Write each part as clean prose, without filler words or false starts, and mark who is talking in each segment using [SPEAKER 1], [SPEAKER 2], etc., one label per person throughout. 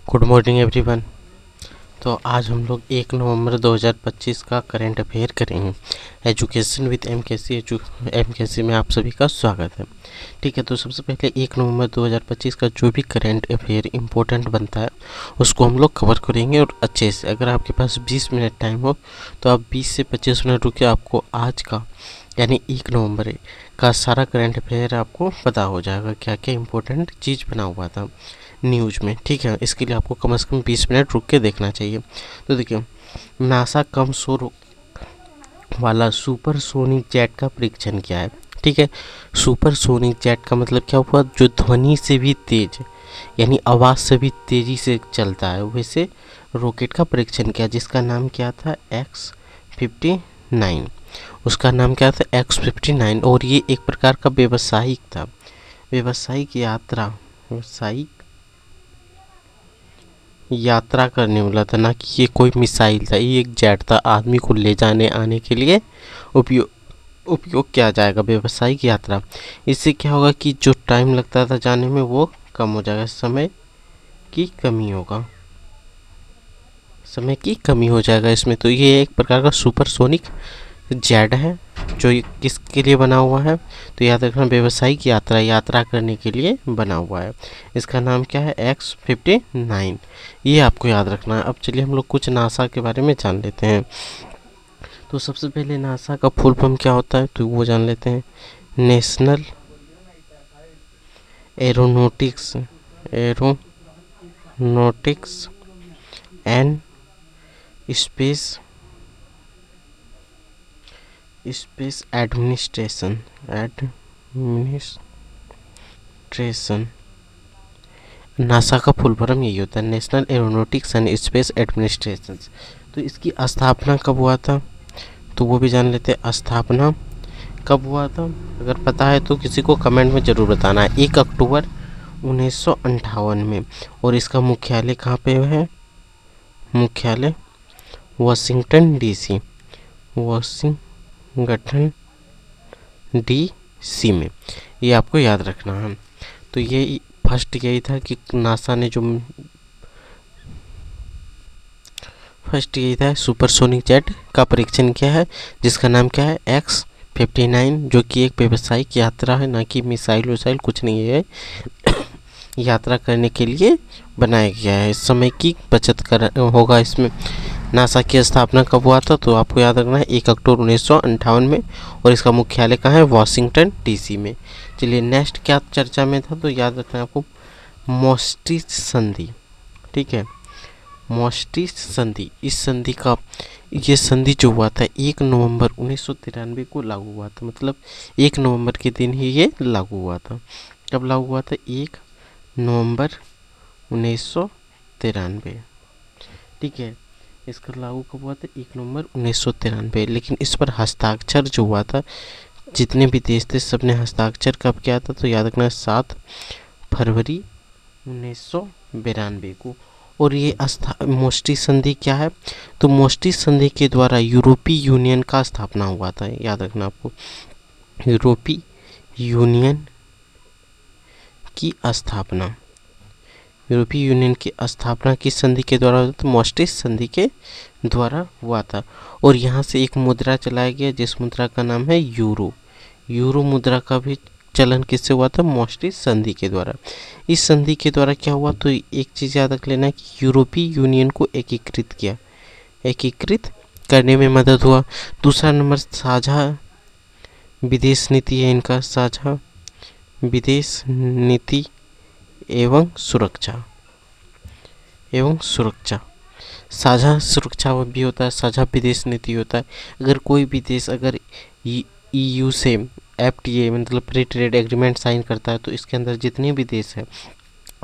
[SPEAKER 1] Good morning everyone. तो आज हम लोग 1 नवंबर 2025 का करंट अफेयर करेंगे। एजुकेशन विद एमकेसी में आप सभी का स्वागत है। ठीक है, तो सबसे पहले 1 नवंबर 2025 का जो भी करंट अफेयर इम्पोर्टेंट बनता है उसको हम लोग कवर करेंगे और अच्छे से। अगर आपके पास 20 मिनट टाइम हो तो आप 20 से 25 मिनट रुके, आपको आज का यानी 1 नवंबर का सारा करंट अफेयर आपको पता हो जाएगा, क्या क्या इम्पोर्टेंट चीज़ बना हुआ था न्यूज़ में। ठीक है, इसके लिए आपको कम से कम 20 मिनट रुक के देखना चाहिए। तो देखिए, नासा कम शोर वाला सुपरसोनिक जेट का परीक्षण किया है। ठीक है, सुपरसोनिक जेट का मतलब क्या हुआ? जो ध्वनि से भी तेज यानी आवाज़ से भी तेज़ी से चलता है, वैसे रॉकेट का परीक्षण किया जिसका नाम क्या था? X-59। उसका नाम क्या था? X-59। और ये एक प्रकार का व्यावसायिक था, व्यावसायिक यात्रा करने वाला था, ना कि ये कोई मिसाइल था। ये एक जेट था, आदमी को ले जाने आने के लिए उपयोग किया जाएगा, व्यावसायिक यात्रा। इससे क्या होगा कि जो टाइम लगता था जाने में वो कम हो जाएगा, समय की कमी हो जाएगा इसमें। तो ये एक प्रकार का सुपरसोनिक जेट है जो किसके लिए बना हुआ है? तो याद रखना, व्यावसायिक यात्रा करने के लिए बना हुआ है। इसका नाम क्या है? X-59। ये आपको याद रखना है। अब चलिए हम लोग कुछ नासा के बारे में जान लेते हैं। तो सबसे पहले नासा का फुल फॉर्म क्या होता है तो वो जान लेते हैं। National aeronautics and space administration NASA का फुल फॉर्म यही होता है, national aeronautics and space administration. तो इसकी स्थापना कब हुआ था तो वो भी जान लेते हैं। स्थापना कब हुआ था? अगर पता है तो किसी को कमेंट में ज़रूर बताना है। 1 अक्टूबर 1958 में। और इसका मुख्यालय कहाँ पे है? मुख्यालय वाशिंगटन डीसी में। ये आपको याद रखना है। तो ये फर्स्ट यही था कि नासा ने सुपरसोनिक जेट का परीक्षण किया है जिसका नाम क्या है? X-59, जो कि एक व्यावसायिक यात्रा है, ना कि मिसाइल विसाइल कुछ नहीं है। यात्रा करने के लिए बनाया गया है, समय की बचत होगा इसमें। नासा की स्थापना कब हुआ था तो आपको याद रखना है 1 अक्टूबर 1958 में। और इसका मुख्यालय कहाँ है? वाशिंगटन डीसी में। चलिए नेक्स्ट क्या चर्चा में था तो याद रखना है आपको, मोस्टी संधि। ठीक है, मोस्टी संधि। ये संधि जो हुआ था 1 नवंबर 1993 को लागू हुआ था। मतलब 1 नवंबर के दिन ही ये लागू हुआ था। कब लागू हुआ था? 1 नवंबर 1993। ठीक है, इसका लागू कब हुआ था? 1 नवंबर 1993। लेकिन इस पर हस्ताक्षर जो हुआ था, जितने भी देश थे सबने हस्ताक्षर कब किया था तो याद रखना 7 फरवरी 1992 को। और ये मोस्टी संधि क्या है? तो मोस्टी संधि के द्वारा यूरोपीय यूनियन का स्थापना हुआ था। याद रखना आपको, यूरोपीय यूनियन की स्थापना किस संधि के द्वारा हुआ? तो मोस्टी संधि के द्वारा हुआ था। और यहाँ से एक मुद्रा चलाया गया जिस मुद्रा का नाम है यूरो मुद्रा का भी चलन किससे हुआ था? मोस्टी संधि के द्वारा। इस संधि के द्वारा क्या हुआ तो एक चीज़ याद रख लेना कि यूरोपीय यूनियन को एकीकृत करने में मदद हुआ। दूसरा नंबर साझा विदेश नीति है इनका, साझा विदेश नीति एवं सुरक्षा। साझा सुरक्षा भी होता है, साझा विदेश नीति होता है। अगर कोई भी देश अगर EU से FTA मतलब फ्री ट्रेड एग्रीमेंट साइन करता है तो इसके अंदर जितने भी देश हैं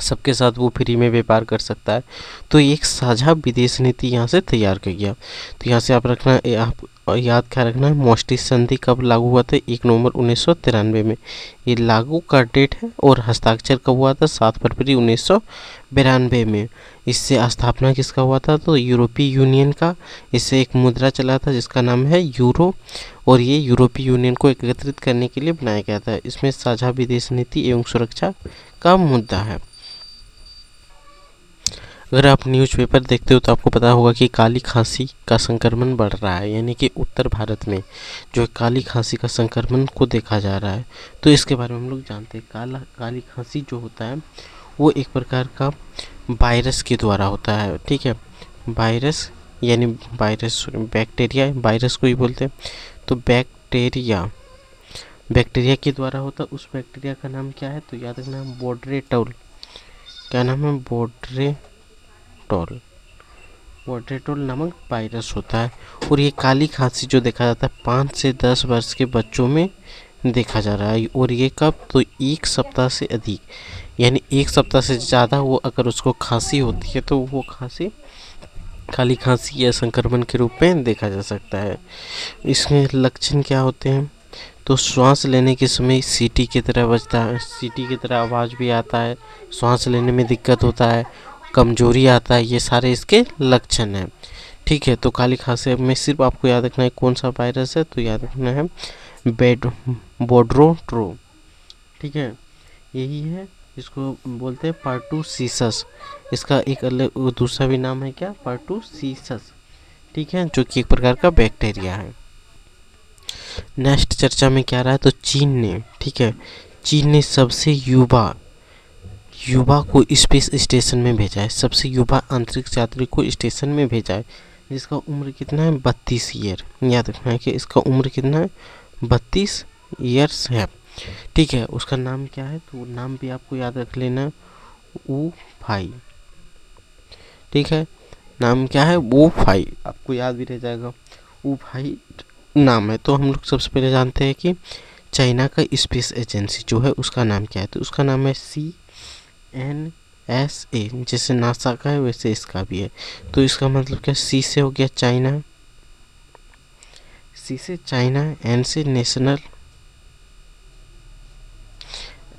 [SPEAKER 1] सबके साथ वो फ्री में व्यापार कर सकता है। तो एक साझा विदेश नीति यहाँ से तैयार कर गया। तो यहाँ से आप याद क्या रखना है, मोस्टी संधि कब लागू हुआ था? 1 नवंबर 1993 में ये लागू का डेट है। और हस्ताक्षर कब हुआ था? 7 फरवरी 1992 में। इससे स्थापना किसका हुआ था? तो यूरोपीय यूनियन का। इससे एक मुद्रा चला था जिसका नाम है यूरो। और ये यूरोपीय यूनियन को एकत्रित करने के लिए बनाया गया था। इसमें साझा विदेश नीति एवं सुरक्षा का मुद्दा है। अगर आप न्यूज़पेपर देखते हो तो आपको पता होगा कि काली खांसी का संक्रमण बढ़ रहा है, यानी कि उत्तर भारत में जो काली खांसी का संक्रमण को देखा जा रहा है। तो इसके बारे में हम लोग जानते हैं, काली खांसी जो होता है वो एक प्रकार का वायरस के द्वारा होता है। ठीक है, वायरस यानी वायरस बैक्टीरिया, वायरस को ही बोलते हैं। तो बैक्टीरिया के द्वारा होता है। उस बैक्टीरिया का नाम क्या है तो याद रखना, बोड्रेटोल। क्या नाम है? बोड्रेटोल नामक वायरस होता है। और ये काली खांसी जो देखा जाता है 5 से 10 वर्ष के बच्चों में देखा जा रहा है। और ये कब? तो 1 सप्ताह से अधिक, यानी 1 सप्ताह से ज़्यादा वो अगर उसको खांसी होती है तो वो खांसी काली खांसी या संक्रमण के रूप में देखा जा सकता है। इसमें लक्षण क्या होते हैं तो श्वास लेने के समय सीटी की तरह बजता है, सीटी की तरह आवाज़ भी आता है, श्वास लेने में दिक्कत होता है, कमजोरी आता है, ये सारे इसके लक्षण हैं। ठीक है, तो काली खांसी में सिर्फ आपको याद रखना है कौन सा वायरस है, तो याद रखना है बोड्रोट्रो। ठीक है, यही है, इसको बोलते हैं पर्टूसिसस। इसका एक अलग दूसरा भी नाम है क्या? पर्टूसिसस। ठीक है, जो कि एक प्रकार का बैक्टीरिया है। नेक्स्ट चर्चा में क्या रहा है तो चीन ने, ठीक है, चीन ने सबसे युवा को स्पेस स्टेशन में भेजा है। सबसे युवा अंतरिक्ष यात्री को स्टेशन में भेजा है, जिसका उम्र कितना है? 32 ईयर। याद रखना है कि इसका उम्र कितना है? 32 ईयर्स है। ठीक है, उसका नाम क्या है तो नाम भी आपको याद रख लेना, ऊ फाई। ठीक है, नाम क्या है? ऊ फाई, आपको याद भी रह जाएगा, ऊ फाई नाम है। तो हम लोग सबसे पहले जानते हैं कि चाइना का स्पेस एजेंसी जो है उसका नाम क्या है तो उसका नाम है CNSA। जैसे नासा का है वैसे इसका भी है। तो इसका मतलब क्या? सी से हो गया चाइना, सी से चाइना, एन से नेशनल,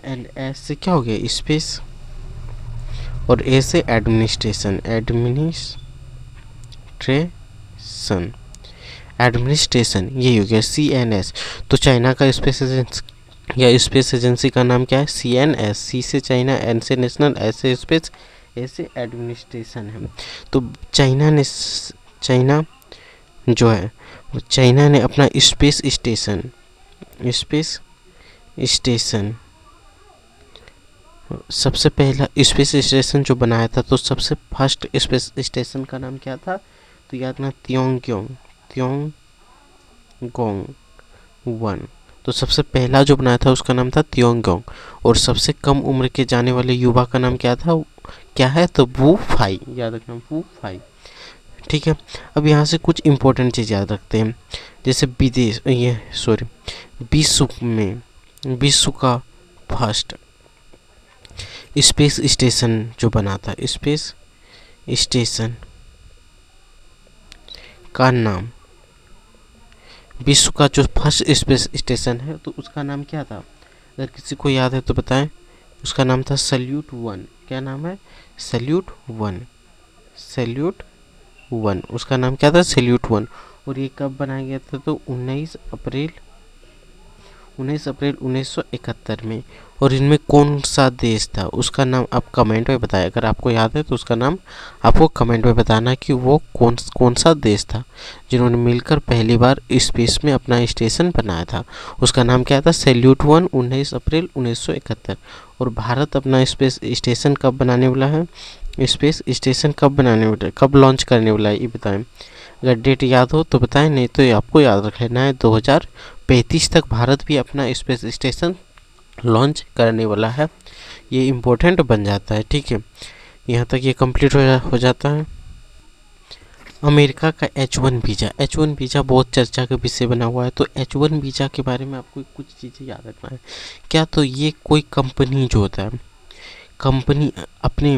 [SPEAKER 1] एंड एस से क्या हो गया? स्पेस, और ए से एडमिनिस्ट्रेशन, एडमिनिस्ट्रेशन ये हो गया CNS। तो चाइना का स्पेस एजेंसी या स्पेस एजेंसी का नाम क्या है? CNS। सी से चाइना, एन से नेशनल, एस से स्पेस, ए से एडमिनिस्ट्रेशन है। तो चाइना जो है चाइना ने अपना स्पेस स्टेशन सबसे पहला स्पेस स्टेशन जो बनाया था तो सबसे फर्स्ट स्पेस स्टेशन का नाम क्या था तो याद ना, त्योंगोंग 1। तो सबसे पहला जो बनाया था उसका नाम था त्योंगोंग। और सबसे कम उम्र के जाने वाले युवा का नाम क्या था? क्या है तो वू फाई। याद रखना, वू फाई। ठीक है, अब यहाँ से कुछ इंपॉर्टेंट चीज़ याद रखते हैं, जैसे विश्व का फर्स्ट स्पेस स्टेशन जो बना था, स्पेस स्टेशन का नाम, विश्व का जो फर्स्ट स्पेस स्टेशन है तो उसका नाम क्या था? अगर किसी को याद है तो बताएं। उसका नाम था सैल्यूट 1। क्या नाम है? सैल्यूट 1। उसका नाम क्या था? सैल्यूट 1। और ये कब बनाया गया था तो 19 अप्रैल 1971 में। और इनमें कौन सा देश था उसका नाम आप कमेंट में बताएं। अगर आपको याद है तो उसका नाम आपको कमेंट में बताना कि वो कौन सा देश था जिन्होंने मिलकर पहली बार स्पेस में अपना स्टेशन बनाया था। उसका नाम क्या था? सैल्यूट 1, 19 अप्रैल 1971। और भारत अपना स्पेस स्टेशन कब बनाने वाला है? स्पेस स्टेशन कब बनाने वाला है, कब लॉन्च करने वाला है, ये बताएं। अगर डेट याद हो तो बताएं, नहीं तो आपको याद रख लेना है 2035 तक भारत भी अपना स्पेस स्टेशन लॉन्च करने वाला है। ये इम्पोर्टेंट बन जाता है। ठीक है, यहाँ तक ये कंप्लीट हो जाता है। अमेरिका का H1 वीज़ा बहुत चर्चा का विषय बना हुआ है। तो H1 वीज़ा के बारे में आपको कुछ चीज़ें याद रखना है। क्या तो ये कोई कंपनी जो होता है, कंपनी अपने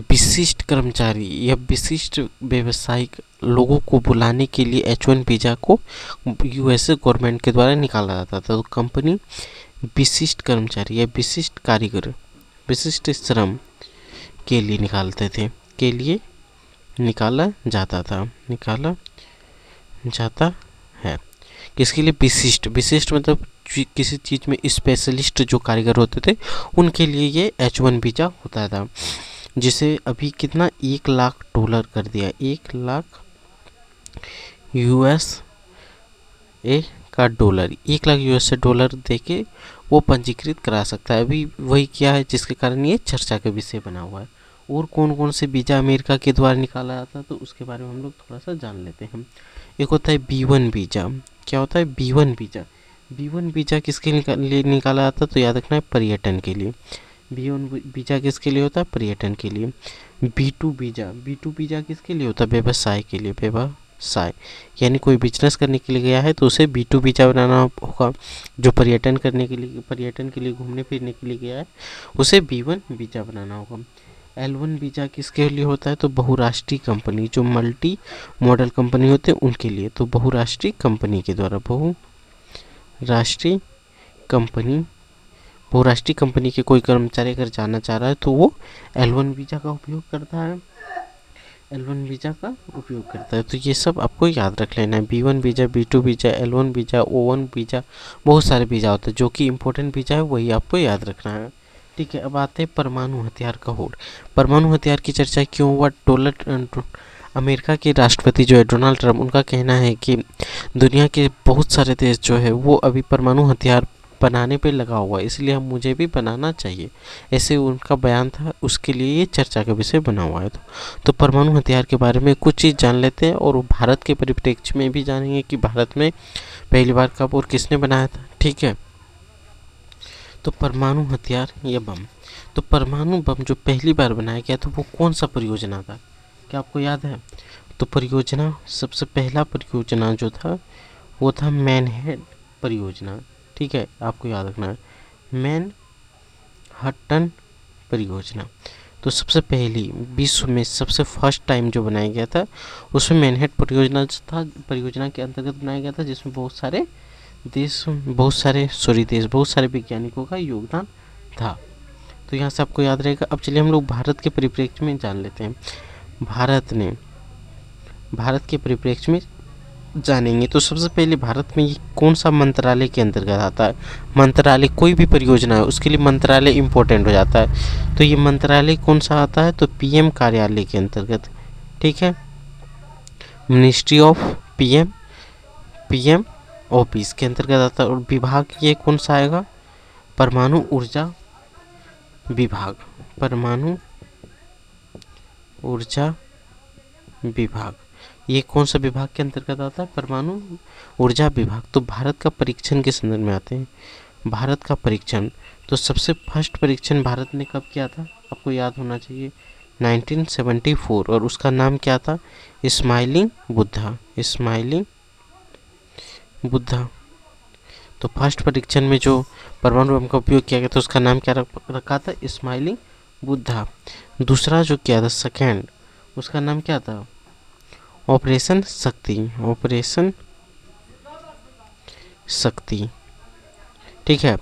[SPEAKER 1] विशिष्ट कर्मचारी या विशिष्ट व्यावसायिक लोगों को बुलाने के लिए H1 वीज़ा को USA गवर्नमेंट के द्वारा निकाला जाता था। तो कंपनी विशिष्ट कर्मचारी या विशिष्ट कारीगर, विशिष्ट श्रम के लिए निकाला जाता है। किसके लिए? विशिष्ट मतलब किसी चीज़ में स्पेशलिस्ट जो कारीगर होते थे उनके लिए ये H1 वीज़ा होता था। जिसे अभी कितना $1 लाख कर दिया, $1 लाख का डॉलर, $1 लाख दे के वो पंजीकृत करा सकता है। अभी वही क्या है जिसके कारण ये चर्चा का विषय बना हुआ है। और कौन कौन से वीज़ा अमेरिका के द्वारा निकाला जाता है तो उसके बारे में हम लोग थोड़ा सा जान लेते हैं। एक होता है B1 वीज़ा। क्या होता है B1 वीज़ा? B1 वीज़ा किसके लिए निकाला जाता है तो याद रखना है, पर्यटन के लिए। B1 वीज़ा किसके लिए होता है? पर्यटन के लिए। B2 वीज़ा, B2 वीज़ा किसके लिए होता है? व्यवसाय के लिए। व्यवसाय यानी कोई बिजनेस करने के लिए गया है तो उसे B2 वीज़ा बनाना होगा। जो पर्यटन के लिए घूमने फिरने के लिए गया है उसे B1 वीज़ा बनाना होगा। L1 वीज़ा किसके लिए होता है? तो बहुराष्ट्रीय कंपनी, जो मल्टी मॉडल कंपनी होते हैं उनके लिए। तो बहुराष्ट्रीय कंपनी के द्वारा, बहुराष्ट्रीय कंपनी के कोई कर्मचारी अगर जाना चाह रहा है तो वो L1 वीज़ा का उपयोग करता है। तो ये सब आपको याद रख लेना है। B1 visa, B2 visa, L1 visa, O1 visa, बहुत सारे वीज़ा होते हैं। जो कि इम्पोर्टेंट वीज़ा है वही आपको याद रखना है। ठीक है, अब आते हैं परमाणु हथियार का होड़। परमाणु हथियार की चर्चा क्यों हुआ? अमेरिका के राष्ट्रपति जो है डोनाल्ड ट्रंप, उनका कहना है कि दुनिया के बहुत सारे देश जो है वो अभी परमाणु हथियार बनाने पे लगा हुआ है, इसलिए हम मुझे भी बनाना चाहिए, ऐसे उनका बयान था। उसके लिए ये चर्चा का विषय बना हुआ है। तो परमाणु हथियार के बारे में कुछ चीज़ जान लेते हैं और भारत के परिप्रेक्ष्य में भी जानेंगे कि भारत में पहली बार कब और किसने बनाया था। ठीक है, तो परमाणु हथियार या बम, तो परमाणु बम जो पहली बार बनाया गया था वो कौन सा परियोजना था? क्या आपको याद है? तो परियोजना, सबसे पहला परियोजना जो था वो था मैनहट्टन परियोजना। ठीक है, आपको याद रखना है मैनहट्टन परियोजना। तो सबसे पहली विश्व में सबसे फर्स्ट टाइम जो बनाया गया था उसमें मैनहट्टन परियोजना के अंतर्गत बनाया गया था, जिसमें बहुत सारे वैज्ञानिकों का योगदान था। तो यहाँ से आपको याद रहेगा। अब चलिए हम लोग भारत के परिप्रेक्ष्य में जान लेते हैं। भारत के परिप्रेक्ष्य में जानेंगे तो सबसे पहले भारत में ये कौन सा मंत्रालय के अंतर्गत आता है? मंत्रालय, कोई भी परियोजना है उसके लिए मंत्रालय इम्पोर्टेंट हो जाता है। तो ये मंत्रालय कौन सा आता है? तो पीएम कार्यालय के अंतर्गत। ठीक है, मिनिस्ट्री ऑफ पीएम ऑफिस के अंतर्गत आता है। और विभाग ये कौन सा आएगा? परमाणु ऊर्जा विभाग। परमाणु ऊर्जा विभाग ये कौन सा विभाग के अंतर्गत आता है? परमाणु ऊर्जा विभाग। तो भारत का परीक्षण के संदर्भ में आते हैं। भारत का परीक्षण, तो सबसे फर्स्ट परीक्षण भारत ने कब किया था? आपको याद होना चाहिए 1974, और उसका नाम क्या था? स्माइलिंग बुद्धा। तो फर्स्ट परीक्षण में जो परमाणु बम का उपयोग किया गया था उसका नाम क्या रखा था? स्माइलिंग बुद्धा। दूसरा जो किया था सेकेंड, उसका नाम क्या था? ऑपरेशन शक्ति। ठीक है,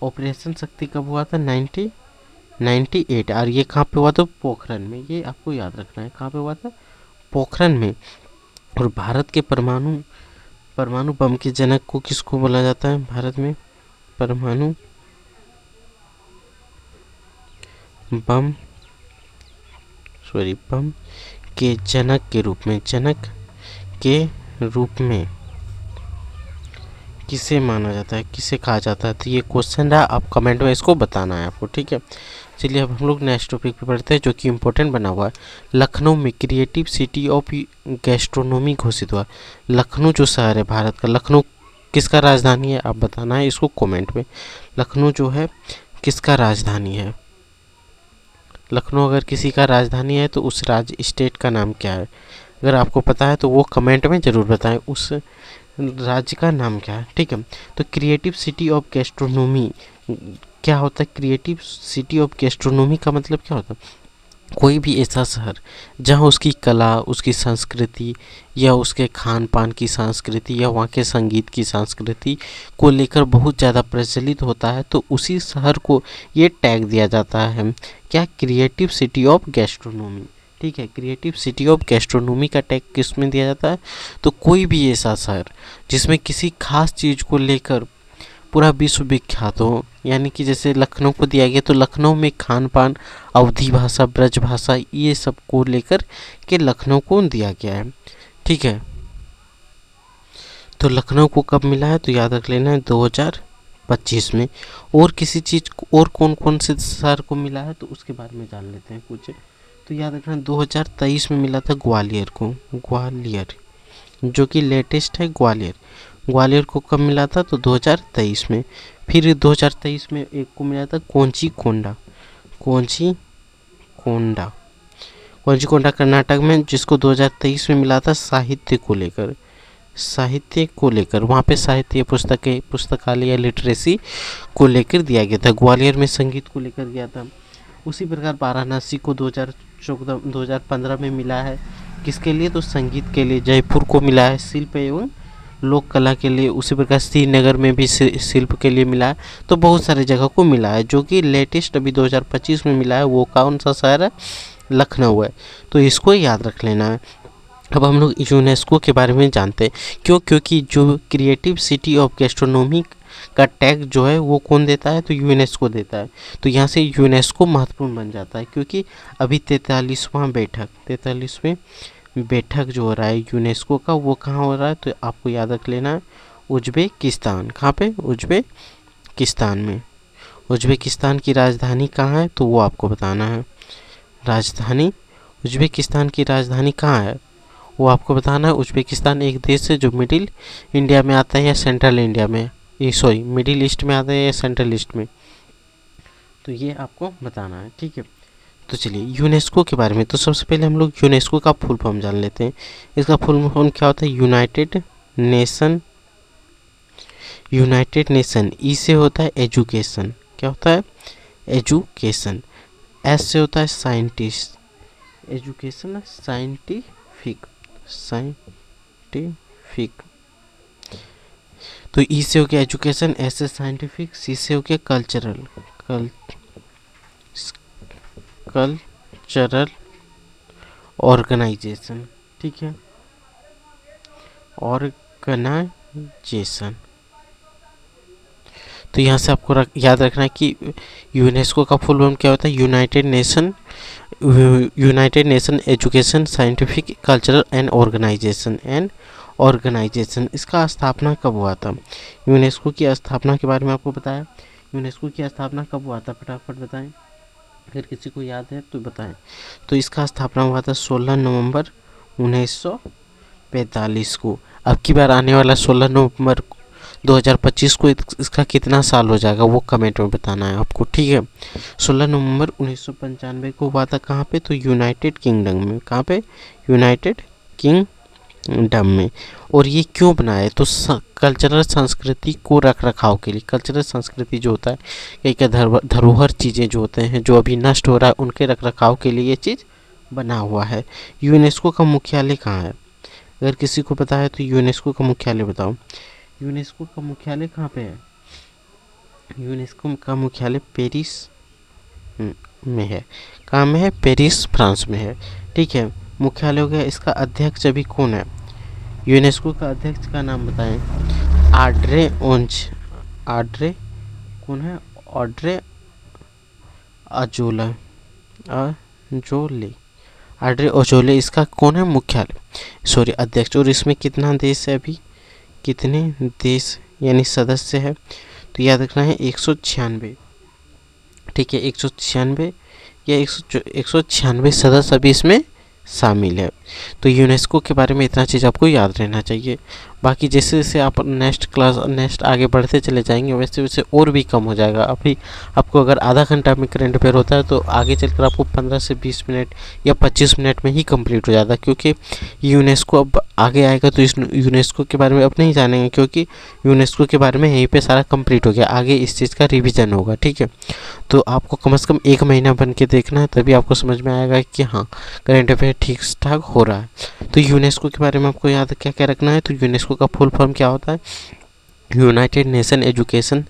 [SPEAKER 1] ऑपरेशन शक्ति कब हुआ था? 1998। और ये कहाँ पे हुआ था? पोखरण में। ये आपको याद रखना है, कहाँ पे हुआ था? पोखरण में। और भारत के परमाणु बम के जनक को किसको बोला जाता है भारत में? परमाणु बम के जनक के रूप में किसे माना जाता है, किसे कहा जाता है? तो ये क्वेश्चन रहा, आप कमेंट में इसको बताना है आपको। ठीक है, चलिए अब हम लोग नेक्स्ट टॉपिक पे पढ़ते हैं जो कि इम्पोर्टेंट बना हुआ है। लखनऊ में क्रिएटिव सिटी ऑफ गैस्ट्रोनॉमी घोषित हुआ। लखनऊ जो शहर है भारत का, लखनऊ किसका राजधानी है? आप बताना है इसको कमेंट में। लखनऊ जो है किसका राजधानी है? लखनऊ अगर किसी का राजधानी है तो उस राज्य स्टेट का नाम क्या है? अगर आपको पता है तो वो कमेंट में ज़रूर बताएं उस राज्य का नाम क्या है। ठीक है, तो क्रिएटिव सिटी ऑफ गैस्ट्रोनॉमी क्या होता है? क्रिएटिव सिटी ऑफ गैस्ट्रोनॉमी का मतलब क्या होता है? कोई भी ऐसा शहर जहाँ उसकी कला, उसकी संस्कृति या उसके खान पान की संस्कृति या वहाँ के संगीत की संस्कृति को लेकर बहुत ज़्यादा प्रचलित होता है, तो उसी शहर को ये टैग दिया जाता है क्या? Creative city of gastronomy. ठीक है, क्रिएटिव सिटी ऑफ गैस्ट्रोनॉमी का टैग किस में दिया जाता है? तो कोई भी ऐसा शहर जिसमें किसी खास चीज़ को लेकर पूरा विश्व विख्यात हो, यानी कि जैसे लखनऊ को दिया गया तो लखनऊ में खान पान, अवधी भाषा, ब्रज भाषा, ये सब को लेकर के लखनऊ को दिया गया है। ठीक है, तो लखनऊ को कब मिला है तो याद रख लेना है 2025 में। और किसी चीज़ को और कौन कौन से शहर को मिला है तो उसके बारे में जान लेते हैं कुछ। तो याद रखना 2023 में मिला था ग्वालियर को, ग्वालियर जो कि लेटेस्ट है ग्वालियर। ग्वालियर को कब मिला था तो 2023 में। फिर 2023 में एक को मिला था कोंची कोंडा, कोंची कोंडा, कोंची कोंडा कर्नाटक में, जिसको 2023 में मिला था साहित्य को लेकर, साहित्य को लेकर वहाँ पे साहित्य पुस्तकालय या लिटरेसी को लेकर दिया गया था। ग्वालियर में संगीत को लेकर गया था। उसी प्रकार वाराणसी को 2015 में मिला है, किसके लिए तो संगीत के लिए। जयपुर को मिला है शिल्प एवं लोक कला के लिए। उसी प्रकार श्रीनगर में भी शिल्प के लिए मिला है। तो बहुत सारे जगह को मिला है। जो कि लेटेस्ट अभी 2025 में मिला है वो कौन सा शहर है, लखनऊ है। तो इसको याद रख लेना है। अब हम लोग यूनेस्को के बारे में जानते हैं, क्योंकि जो क्रिएटिव सिटी ऑफ गैस्ट्रोनॉमी का टैग जो है वो कौन देता है तो यूनेस्को देता है। तो यहाँ से यूनेस्को महत्वपूर्ण बन जाता है, क्योंकि अभी 43वां बैठक जो हो रहा है यूनेस्को का वो कहाँ हो रहा है तो आपको याद रख लेना है उज्बेकिस्तान। कहाँ पे, उज्बेकिस्तान में। उज्बेकिस्तान की राजधानी कहाँ है तो वो आपको बताना है। राजधानी, उज्बेकिस्तान की राजधानी कहाँ है वो आपको बताना है। उज्बेकिस्तान एक देश है जो मिडिल इंडिया में आता है या सेंट्रल इंडिया में, मिडिल ईस्ट में आता है या सेंट्रल ईस्ट में, तो ये आपको बताना है। ठीक है, तो चलिए यूनेस्को के बारे में। तो सबसे पहले हम लोग यूनेस्को का फुल फॉर्म जान लेते हैं। इसका फुल फॉर्म क्या होता है, यूनाइटेड नेशन। ई से होता है एजुकेशन, क्या होता है एजुकेशन। एस से होता है साइंटिस्ट, एजुकेशन साइंटिफिक। तो ई से हो गया एजुकेशन, एस से साइंटिफिक, सी से हो गया कल्चरल ऑर्गेनाइजेशन। ठीक है, ऑर्गेनाइजेशन। तो यहाँ से आपको याद रखना है कि यूनेस्को का फुल फॉर्म क्या होता है, United Nation Education Scientific Cultural and Organization. इसका स्थापना कब हुआ था, यूनेस्को की स्थापना के बारे में आपको बताया। यूनेस्को की स्थापना कब हुआ था फटाफट बताएं, अगर किसी को याद है तो बताएं। तो इसका स्थापना हुआ था 16 नवंबर 1945 को। अब की बार आने वाला 16 नवंबर 2025 को इसका कितना साल हो जाएगा वो कमेंट में बताना है आपको। ठीक है, 16 नवंबर 1995 को हुआ था। कहाँ पे तो यूनाइटेड किंगडम में। कहाँ पे, यूनाइटेड किंगडम में। और ये क्यों बनाया तो कल्चरल संस्कृति को रख रखाव के लिए। कल्चरल संस्कृति जो होता है, कई धरोहर चीज़ें जो होते हैं जो अभी नष्ट हो रहा है उनके रख रखाव के लिए ये चीज़ बना हुआ है। यूनेस्को का मुख्यालय कहाँ है, अगर किसी को पता है तो यूनेस्को का मुख्यालय बताओ। यूनेस्को का मुख्यालय कहाँ पे है, यूनेस्को का मुख्यालय पेरिस में है। कहाँ में है, पेरिस फ्रांस में है। ठीक है, मुख्यालय हो गया। इसका अध्यक्ष अभी कौन है, यूनेस्को का अध्यक्ष का नाम बताएं। आड्रे कौन है, ऑड्रे अजोले, आड्रे अजोले इसका कौन है मुख्यालय, अध्यक्ष। और इसमें कितना देश है, अभी कितने देश यानी सदस्य है तो याद रखना है 196। ठीक है, 196 या 196 सदस्य अभी इसमें शामिल है। तो यूनेस्को के बारे में इतना चीज़ आपको याद रहना चाहिए। बाकी जैसे जैसे आप नेक्स्ट आगे बढ़ते चले जाएंगे वैसे वैसे और भी कम हो जाएगा। अभी आपको अगर आधा घंटा में करंट अफेयर होता है तो आगे चलकर आपको 15 से 20 मिनट या 25 मिनट में ही कंप्लीट हो जाता है, क्योंकि यूनेस्को अब आगे आएगा तो इस यूनेस्को के बारे में अब नहीं जानेंगे, क्योंकि यूनेस्को के बारे में यहीं पे सारा कंप्लीट हो गया। आगे इस चीज़ का रिवीजन होगा। ठीक है, तो आपको कम से कम 1 महीना बन के देखना है, तभी आपको समझ में आएगा कि हाँ करंट अफेयर ठीक ठाक हो रहा है। तो यूनेस्को के बारे में आपको याद क्या क्या रखना है, तो यूनेस्को का फुल फॉर्म क्या होता है, United Nation Education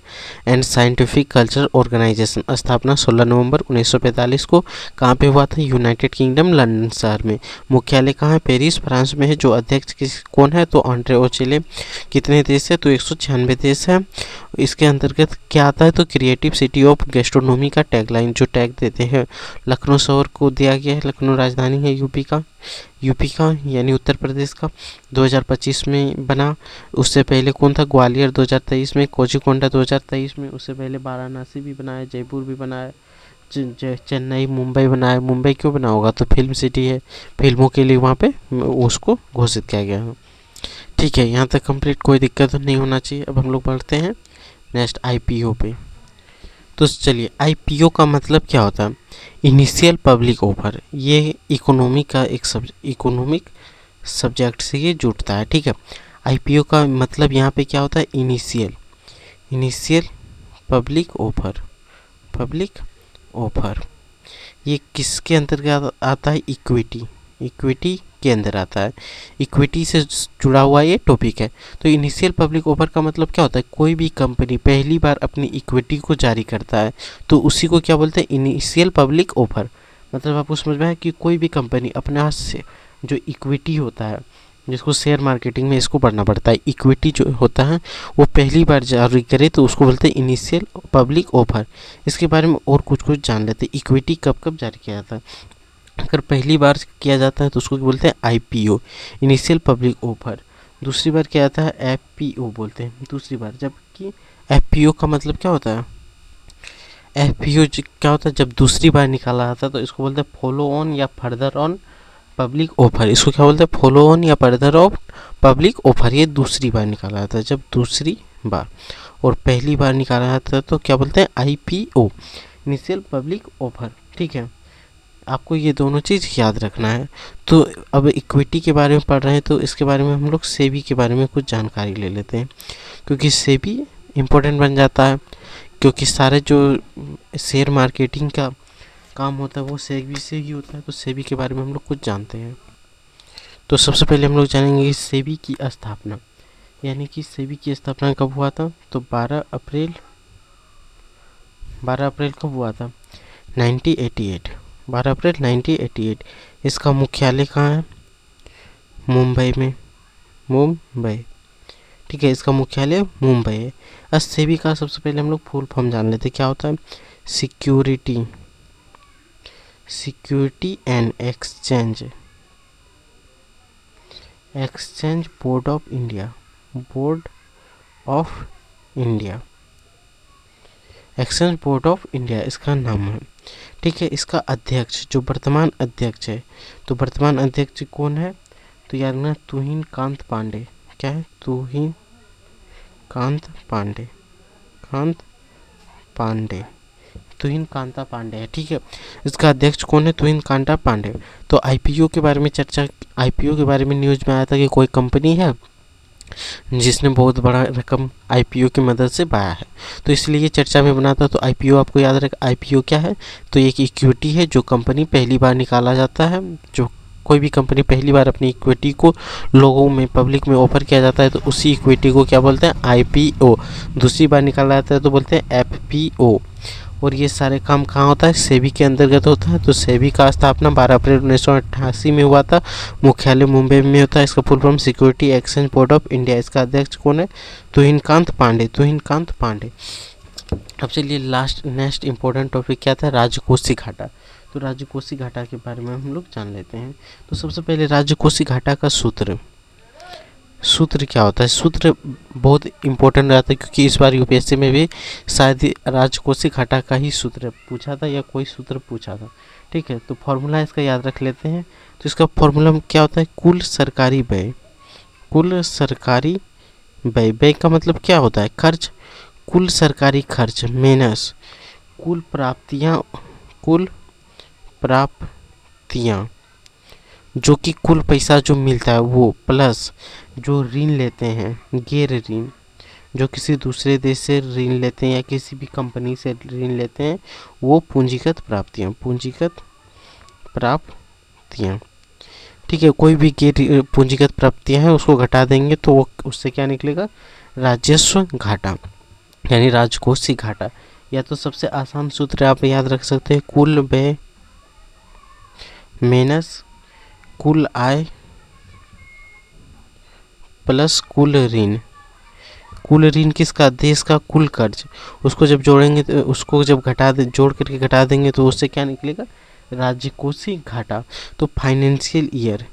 [SPEAKER 1] and Scientific Culture Organization. स्थापना 16 नवंबर 1945 को। कहाँ पे हुआ था, यूनाइटेड किंगडम लंदन शहर में। मुख्यालय कहाँ है, पेरिस फ्रांस में है। जो अध्यक्ष कौन है तो आंड्रे ओचेले। कितने देश है तो 196 देश है। इसके अंतर्गत क्या आता है, तो क्रिएटिव सिटी ऑफ गैस्ट्रोनॉमी का टैगलाइन जो टैग देते हैं लखनऊ शहर को दिया गया है। लखनऊ राजधानी है यूपी का यानी उत्तर प्रदेश का, 2025 में बना। उससे पहले कौन था, ग्वालियर 2023 में, कोझीकोंडा 2023 में, उससे पहले वाराणसी भी बना है, जयपुर भी बना है, चेन्नई, मुंबई बना है। मुंबई क्यों बना होगा, तो फिल्म सिटी है, फिल्मों के लिए वहाँ पे उसको घोषित किया गया है। ठीक है, यहाँ तक कंप्लीट, कोई दिक्कत नहीं होना चाहिए। अब हम लोग बढ़ते हैं नेक्स्ट आईपीओ पे। तो चलिए, आईपीओ का मतलब क्या होता है, इनिशियल पब्लिक ऑफर। ये इकोनॉमिक सब्जेक्ट से ये जुड़ता है। ठीक है, आईपीओ का मतलब यहाँ पे क्या होता है, इनिशियल पब्लिक ऑफर। ये किसके अंतर्गत आता है, इक्विटी के अंदर आता है। इक्विटी से जुड़ा हुआ ये टॉपिक है। तो इनिशियल पब्लिक ऑफर का मतलब क्या होता है, कोई भी कंपनी पहली बार अपनी इक्विटी को जारी करता है तो उसी को क्या बोलते हैं, इनिशियल पब्लिक ऑफर। मतलब आपको समझ में है कि कोई भी कंपनी अपने हाथ से जो इक्विटी होता है, जिसको शेयर मार्केटिंग में इसको पढ़ना पड़ता है, इक्विटी जो होता है वो पहली बार जारी करे तो उसको बोलते हैं इनिशियल पब्लिक ऑफर। इसके बारे में और कुछ जान लेते हैं, इक्विटी कब कब जारी किया जाता है। अगर पहली बार किया जाता है तो उसको बोलते हैं आईपीओ, इनिशियल पब्लिक ऑफर। दूसरी बार क्या आता है, एफपीओ बोलते हैं दूसरी बार। जबकि एफपीओ का मतलब क्या होता है, एफपीओ क्या होता है, जब दूसरी बार निकाला जाता है तो इसको बोलते हैं फॉलो ऑन या फर्दर ऑन पब्लिक ऑफर। इसको क्या बोलते हैं, फॉलो ऑन या फर्दर ऑफ पब्लिक ऑफर। ये दूसरी बार निकाला जाता है, जब दूसरी बार। और पहली बार निकाला जाता है तो क्या बोलते हैं, आईपीओ, इनिशियल पब्लिक ऑफर। ठीक है, आपको ये दोनों चीज़ याद रखना है। तो अब इक्विटी के बारे में पढ़ रहे हैं तो इसके बारे में हम लोग सेबी के बारे में कुछ जानकारी ले लेते हैं, क्योंकि सेबी इम्पोर्टेंट बन जाता है। क्योंकि सारे जो शेयर मार्केटिंग का काम होता है वो सेबी से ही होता है। तो सेबी के बारे में हम लोग कुछ जानते हैं। तो सबसे पहले हम लोग जानेंगे कि सेबी की स्थापना, यानी कि सेबी की स्थापना कब हुआ था, तो 12 अप्रैल कब हुआ था, 1988, 12 अप्रैल 1988। इसका मुख्यालय कहाँ है, मुंबई। ठीक है, इसका मुख्यालय मुंबई है। अब सेबी का सबसे पहले हम लोग फुल फॉर्म जान लेते हैं, क्या होता है, security and exchange board of India, exchange board of India इसका नाम है। ठीक है, इसका अध्यक्ष जो वर्तमान अध्यक्ष है, तो वर्तमान अध्यक्ष कौन है, तो यार ना तुहिन कांत पांडे। क्या है, तुहिन कांता पांडे है। ठीक है, इसका अध्यक्ष कौन है, तुहिन कांता पांडे। तो आईपीओ के बारे में न्यूज़ में आया था कि कोई कंपनी है जिसने बहुत बड़ा रकम आईपीओ की मदद से पाया है, तो इसलिए ये चर्चा में बना था। तो आईपीओ आपको याद रखें, आईपीओ क्या है, तो एक इक्विटी है जो कंपनी पहली बार निकाला जाता है। जो कोई भी कंपनी पहली बार अपनी इक्विटी को लोगों में पब्लिक में ऑफर किया जाता है तो उसी इक्विटी को क्या बोलते हैं, आईपीओ। दूसरी बार निकाला जाता है तो बोलते हैं एफपीओ। और ये सारे काम कहाँ होता है, सेबी के अंतर्गत होता है। तो सेबी का स्थापना 12 अप्रैल 1988 में हुआ था, मुख्यालय मुंबई में होता है। इसका full form security exchange board of India. इसका अध्यक्ष कौन है, तुहिन कांत पांडे। अब चलिए नेक्स्ट इंपॉर्टेंट टॉपिक क्या था, राजकोषीय घाटा। तो राजकोषीय घाटा के बारे में हम लोग जान लेते हैं। तो सबसे पहले राजकोषीय घाटा का सूत्र क्या होता है, सूत्र बहुत इंपॉर्टेंट रहता है, क्योंकि इस बार यूपीएससी में भी शायद राजकोषीय घाटा का ही सूत्र पूछा था या कोई सूत्र पूछा था। ठीक है, तो फॉर्मूला इसका याद रख लेते हैं। तो इसका फॉर्मूला क्या होता है, कुल सरकारी व्यय का मतलब क्या होता है, खर्च। कुल सरकारी खर्च माइनस कुल प्राप्तियाँ जो कि कुल पैसा जो मिलता है वो, प्लस जो ऋण लेते हैं, गैर ऋण, जो किसी दूसरे देश से ऋण लेते हैं या किसी भी कंपनी से ऋण लेते हैं, वो पूंजीगत प्राप्तियाँ। ठीक है, कोई भी गैर पूंजीगत प्राप्तियाँ हैं उसको घटा देंगे तो वो उससे क्या निकलेगा, राजस्व घाटा, यानी राजकोषीय घाटा। या तो सबसे आसान सूत्र आप याद रख सकते हैं, कुल व्यय माइनस कुल आय प्लस कुल ऋण। कुल ऋण किसका, देश का कुल कर्ज, उसको जब जोड़ेंगे तो उसको जब जोड़ करके घटा देंगे तो उससे क्या निकलेगा, राजकोषीय घाटा। तो फाइनेंशियल ईयर,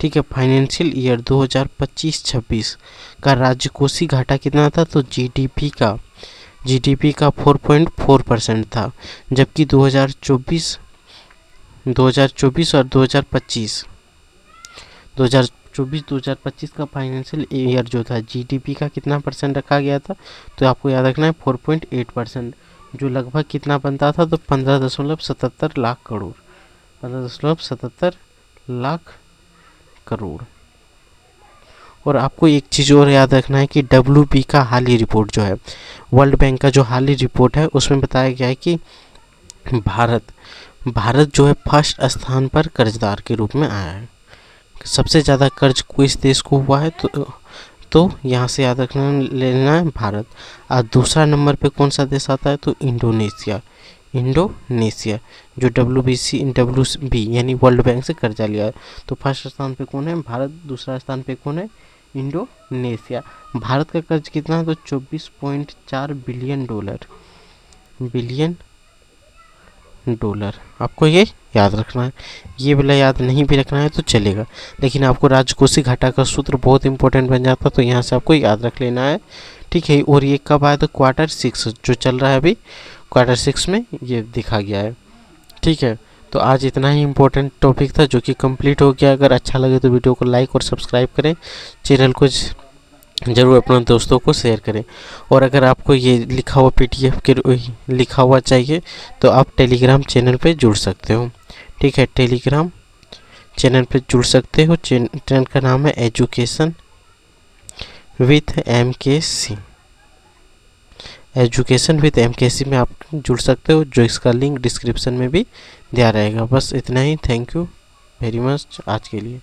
[SPEAKER 1] ठीक है, फाइनेंशियल ईयर 2025-26 का राजकोषीय घाटा कितना था, तो जीडीपी का 4.4% था, जबकि 2024 और 2025 का फाइनेंशियल ईयर जो था जीडीपी का कितना परसेंट रखा गया था, तो आपको याद रखना है 4.8%, जो लगभग कितना बनता था, तो 15.77 लाख करोड़, 15.77 लाख करोड़। और आपको एक चीज़ और याद रखना है कि WB का हाल रिपोर्ट जो है, वर्ल्ड बैंक का जो हाल रिपोर्ट है, उसमें बताया गया है कि भारत जो है फर्स्ट स्थान पर कर्जदार के रूप में आया है। सबसे ज़्यादा कर्ज किस देश को हुआ है, तो यहाँ से याद रखना लेना है भारत। और दूसरा नंबर पे कौन सा देश आता है, तो इंडोनेशिया, जो WB यानी वर्ल्ड बैंक से कर्जा लिया है। तो फर्स्ट स्थान पे कौन है, भारत, दूसरा स्थान पे कौन है, इंडोनेशिया। भारत का कर्ज कितना है, तो 24.4 बिलियन डॉलर। आपको ये याद रखना है, ये वाला याद नहीं भी रखना है तो चलेगा, लेकिन आपको राजकोषीय घाटा का सूत्र बहुत इंपॉर्टेंट बन जाता, तो यहाँ से आपको याद रख लेना है, ठीक है। और ये कब आया, तो Q6 जो चल रहा है अभी, Q6 में ये दिखा गया है, ठीक है। तो आज इतना ही इम्पोर्टेंट टॉपिक था जो कि कंप्लीट हो गया। अगर अच्छा लगे तो वीडियो को लाइक और सब्सक्राइब करें, चैनल को ज़रूर अपने दोस्तों को शेयर करें। और अगर आपको ये लिखा हुआ PDF के लिखा हुआ चाहिए तो आप टेलीग्राम चैनल पे जुड़ सकते हो, ठीक है, टेलीग्राम चैनल पे जुड़ सकते हो। चैनल का नाम है एजुकेशन विथ MKC, में आप जुड़ सकते हो, जो इसका लिंक डिस्क्रिप्शन में भी दिया रहेगा। बस इतना ही, थैंक यू वेरी मच आज के लिए।